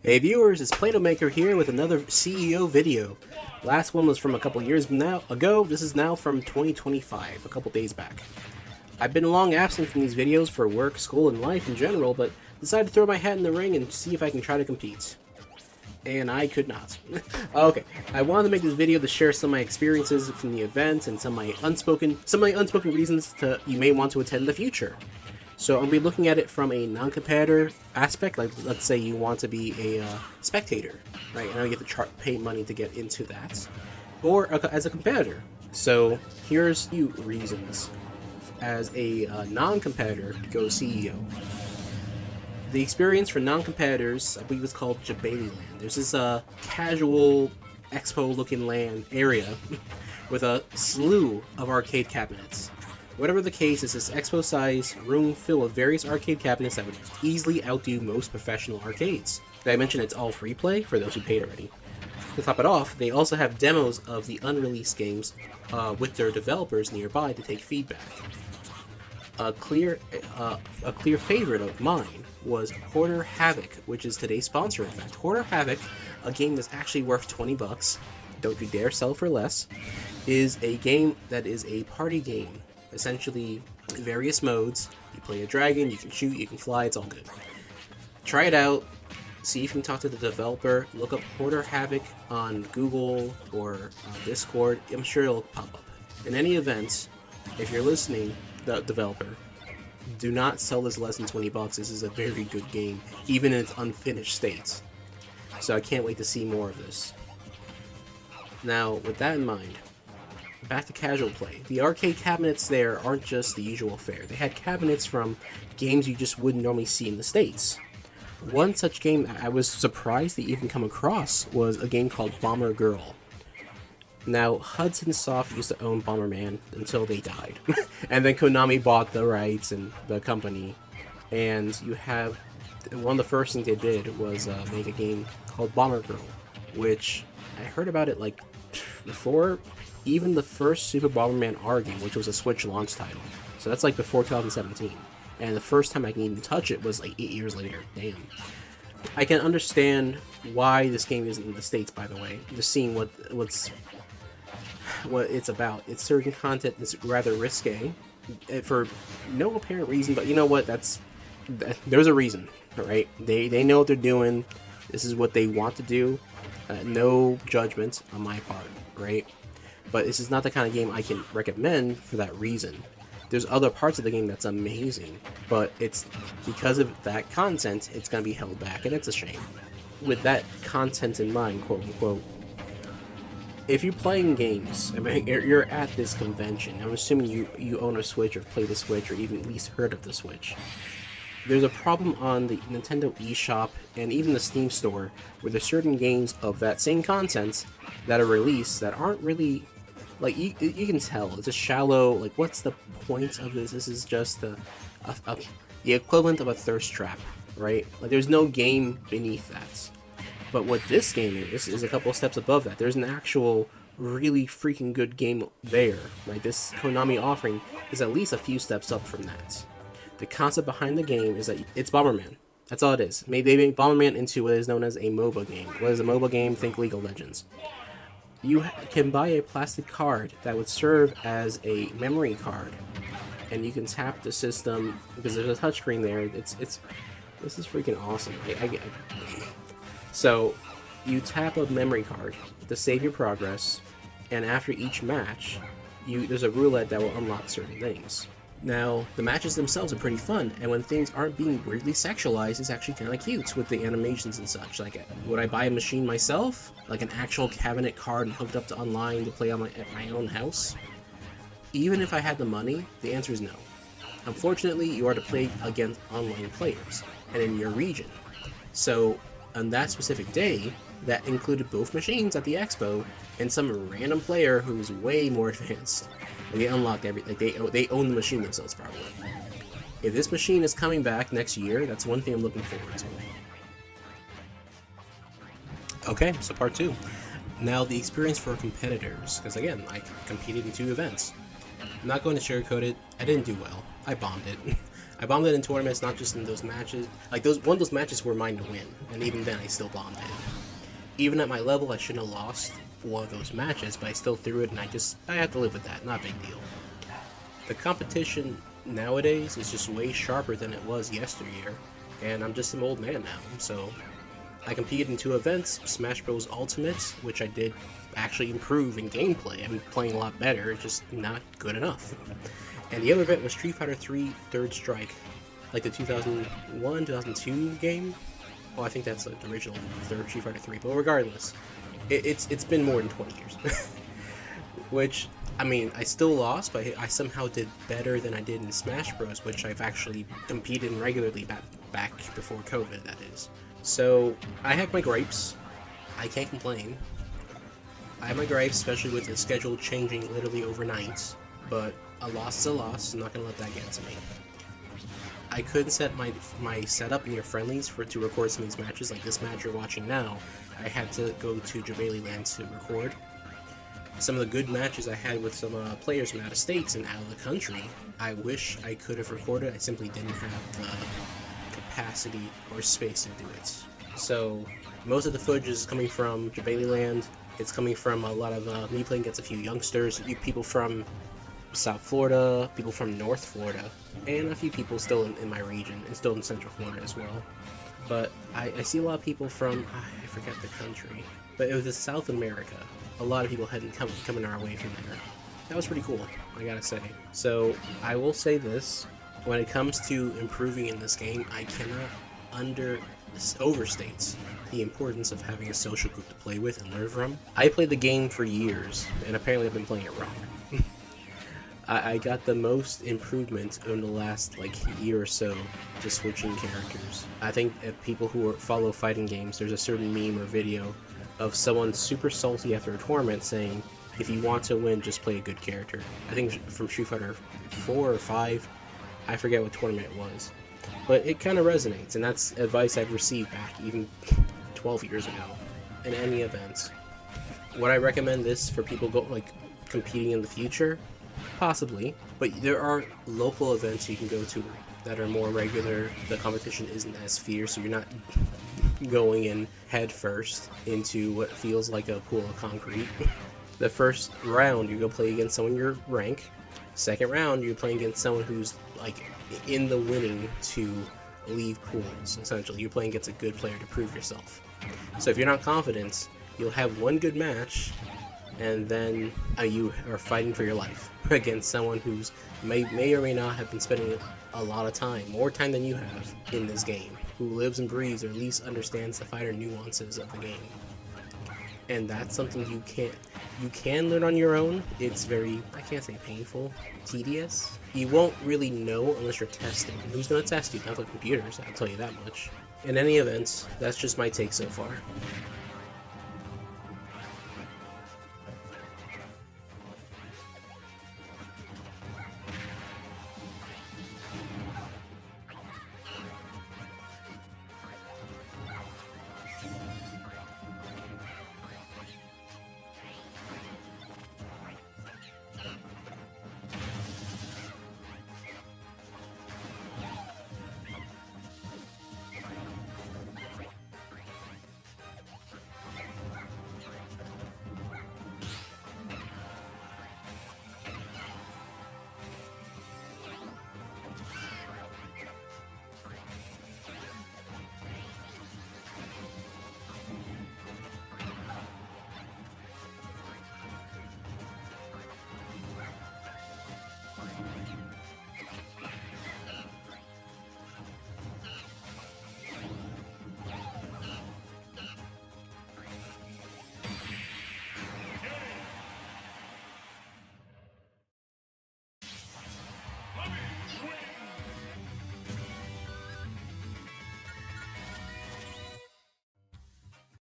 Hey viewers, it's Platomaker here with another CEO video. Last one was from a couple years ago. This is now from 2025, a couple days back. I've been long absent from these videos for work, school, and life in general, but decided to throw my hat in the ring and see if I can try to compete. And I could not. Okay, I wanted to make this video to share some of my experiences from the event and some of my unspoken reasons you may want to attend in the future. So I'll be looking at it from a non-competitor aspect, like let's say you want to be a spectator, right? And you get to pay money to get into that, or as a competitor. So here's a few reasons as a non-competitor to go CEO. The experience for non-competitors, I believe it's called Jabali Land. There's this casual expo-looking land area with a slew of arcade cabinets. Whatever the case, it's this expo-sized room filled with various arcade cabinets that would easily outdo most professional arcades. Did I mention it's all free play for those who paid already? To top it off, they also have demos of the unreleased games with their developers nearby to take feedback. A clear favorite of mine was Hoarder Havoc, which is today's sponsor. In fact, Hoarder Havoc, a game that's actually worth $20, don't you dare sell for less, is a game that is a party game. Essentially, various modes. You play a dragon, you can shoot, you can fly, it's all good. Try it out, see if you can talk to the developer, look up Hoarder Havoc on Google or Discord, I'm sure it'll pop up. In any event, if you're listening, the developer, do not sell this less than $20. This is a very good game, even in its unfinished state. So I can't wait to see more of this. Now, with that in mind, back to casual play. The arcade cabinets there aren't just the usual fare. They had cabinets from games you just wouldn't normally see in the States. One such game I was surprised to even come across was a game called Bombergirl. Now, Hudson Soft used to own Bomberman until they died. And then Konami bought the rights and the company. And you have... one of the first things they did was make a game called Bombergirl, which I heard about it like before even the first Super Bomberman R game, which was a Switch launch title. So that's like before 2017. And the first time I can even touch it was like 8 years later. Damn. I can understand why this game isn't in the States, by the way. Just seeing what it's about. It's certain content that's rather risque for no apparent reason, but you know what? There's a reason, right? They know what they're doing. This is what they want to do. No judgment on my part, right? But this is not the kind of game I can recommend for that reason. There's other parts of the game that's amazing, but it's because of that content, it's going to be held back, and it's a shame. With that content in mind, quote unquote, if you're playing games, I mean, you're at this convention, I'm assuming you own a Switch or play the Switch or even at least heard of the Switch. There's a problem on the Nintendo eShop and even the Steam store where there's certain games of that same content that are released that aren't really... like, you can tell, it's a shallow, like, what's the point of this? This is just the equivalent of a thirst trap, right? Like, there's no game beneath that. But what this game is a couple of steps above that. There's an actual, really freaking good game there, right? This Konami offering is at least a few steps up from that. The concept behind the game is that it's Bomberman. That's all it is. They made Bomberman into what is known as a MOBA game. What is a MOBA game? Think League of Legends. You can buy a plastic card that would serve as a memory card, and you can tap the system because there's a touchscreen there. This is freaking awesome. So you tap a memory card to save your progress, and after each match, there's a roulette that will unlock certain things. Now, the matches themselves are pretty fun, and when things aren't being weirdly sexualized, it's actually kind of cute with the animations and such. Like, would I buy a machine myself? Like an actual cabinet card hooked up to online to play at my own house? Even if I had the money, the answer is no. Unfortunately, you are to play against online players, and in your region. So, on that specific day, that included both machines at the expo, and some random player who's way more advanced. They unlocked everything. Like they own the machine themselves, probably. If this machine is coming back next year, that's one thing I'm looking forward to. Okay, so part 2. Now the experience for competitors, because again, I competed in 2 events. I'm not going to sugarcoat it. I didn't do well. I bombed it. I bombed it in tournaments, not just in those matches. Like one of those matches were mine to win, and even then I still bombed it. Even at my level, I shouldn't have lost one of those matches, but I still threw it, and I have to live with that. Not a big deal. The competition nowadays is just way sharper than it was yesteryear, and I'm just an old man now, so I competed in 2 events, Smash Bros. Ultimate, which I did actually improve in gameplay. I'm playing a lot better, it's just not good enough. And the other event was Street Fighter 3 Third Strike, like the 2001, 2002 game. Well, I think that's like the original third Street Fighter 3, but regardless, it's been more than 20 years. Which, I mean, I still lost, but I somehow did better than I did in Smash Bros, which I've actually competed in regularly back before COVID, that is. So, I have my gripes. I can't complain. I have my gripes, especially with the schedule changing literally overnight, but a loss is a loss. I'm not going to let that get to me. I couldn't set my setup near friendlies to record some of these matches, like this match you're watching now. I had to go to Jabali Land to record. Some of the good matches I had with some players from out of states and out of the country, I wish I could have recorded. I simply didn't have the capacity or space to do it. So most of the footage is coming from Jabali Land. It's coming from a lot of me playing against a few youngsters, people from South Florida, people from North Florida, and a few people still in my region, and still in Central Florida as well. But I see a lot of people from, I forget the country, but it was South America. A lot of people hadn't coming our way from there. That was pretty cool, I gotta say. So, I will say this, when it comes to improving in this game, I cannot overstate the importance of having a social group to play with and learn from. I played the game for years, and apparently I've been playing it wrong. I got the most improvement in the last year or so just switching characters. I think if people who follow fighting games, there's a certain meme or video of someone super salty after a tournament saying, if you want to win, just play a good character. I think from Street Fighter 4 or 5, I forget what tournament it was. But it kind of resonates, and that's advice I've received back even 12 years ago in any event. Would I recommend this for people competing in the future? Possibly, but there are local events you can go to that are more regular. The competition isn't as fierce, so you're not going in head first into what feels like a pool of concrete. The first round, you go play against someone your rank. Second round, you're playing against someone who's in the winning to leave pools. Essentially, you're playing against a good player to prove yourself. So if you're not confident, you'll have one good match, and then you are fighting for your life against someone who's may or may not have been spending a lot of time, more time than you have, in this game, who lives and breathes, or at least understands the finer nuances of the game. And that's something you can learn on your own. It's very, I can't say painful, tedious. You won't really know unless you're testing. Who's going to test you? Not the computers, I'll tell you that much. In any event, that's just my take so far.